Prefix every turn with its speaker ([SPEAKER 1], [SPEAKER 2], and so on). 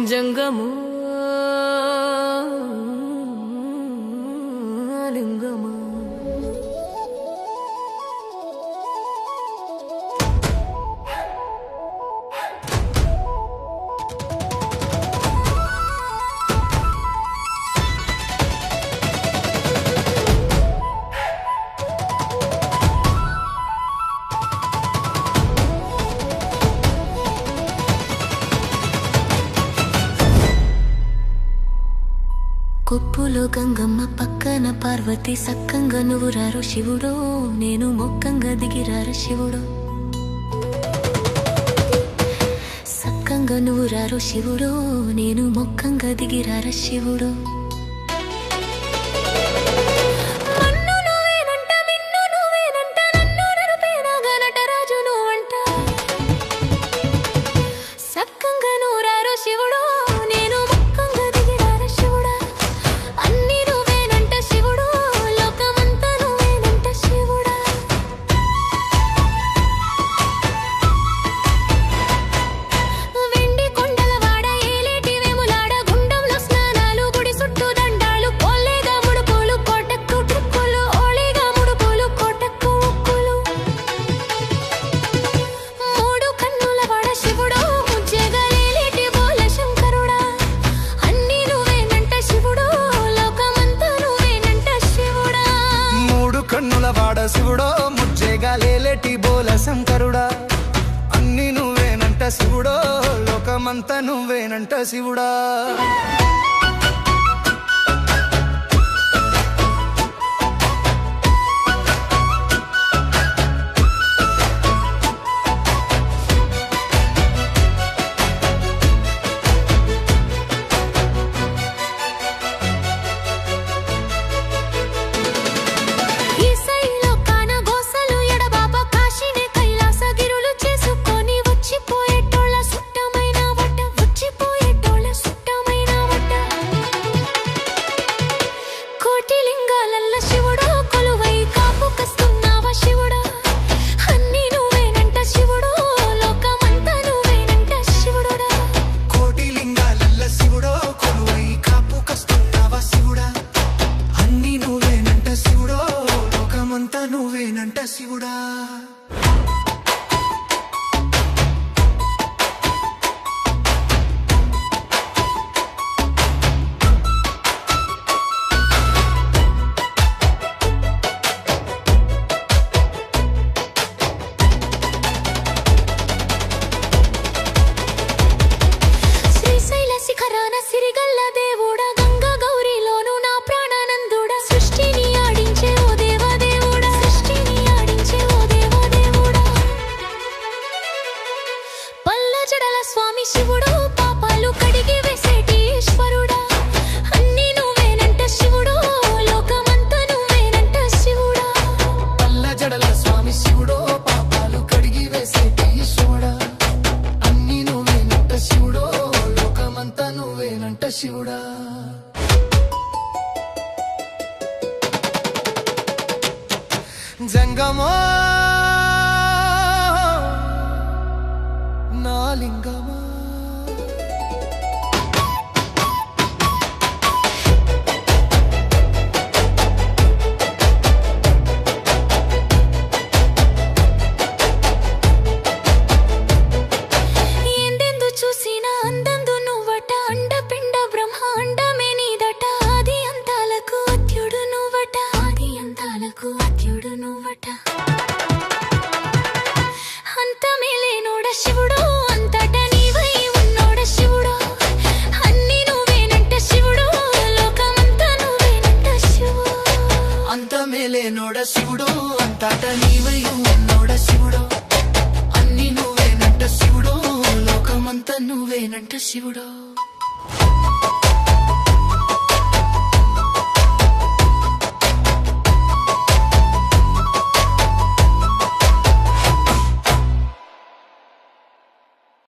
[SPEAKER 1] జంగము లింగము కొప్పులో గంగమ్మ పక్కన పార్వతి సక్కంగా నువ్వు రారు శివుడో నేను మొక్కంగా దిగిరారు శివుడో సక్కంగా నువ్వు రారు శివుడో నేను మొక్కంగా దిగిరారు శివుడో
[SPEAKER 2] వాడ శివుడో ముజ్జేగా లేలేటి బోల శంకరుడా అన్ని నువ్వేనంట శివుడో లోకమంతా నువ్వేనంట శివుడా నువ్వేనంట శివుడా
[SPEAKER 1] శ్రీశైల శిఖరాన సిరిగల్ల దేవుడా గంగా గౌరీలోను నా ప్రాణానందుడా సృష్టిని ఆడించే ఓ దేవదేవుడా సృష్టిని ఆడించే ఓ దేవదేవుడా పల్ల జడల స్వామి శివుడు పాపాలు కడిగి వేసేటి ఈశ్వరుడా అన్ని నువ్వేనంట శివుడు లోకమంతా నువ్వేనంట శివుడా
[SPEAKER 2] పల్ల జడల స్వామి శివుడు పాపాలు కడిగి వేసేటి ఈశ్వరుడా అన్ని నువ్వేనంట శివుడు లోకమంతా నువ్వేనంట శివుడా జంగమో నా లింగమా
[SPEAKER 1] ఎందెందు చూసినా అందందు నువ్వట అండపిండ బ్రహ్మాండమే నీదట ఆది అంతాలకు అత్యుడు నువ్వట ఆది అంతాలకు అత్యుడు నువ్వట అంతమే లేనోడ శివుడు అంతట నీవై ఉన్నోడ శివుడు అన్ని నువ్వేనంట శివుడు లోకమంతా నువ్వేనంట శివుడు
[SPEAKER 2] అంతమే లేనోడ శివుడు అంతట నీవై ఉన్నోడ శివుడు అన్ని నువ్వేనంట శివుడు లోకమంతా నువ్వేనంట శివుడు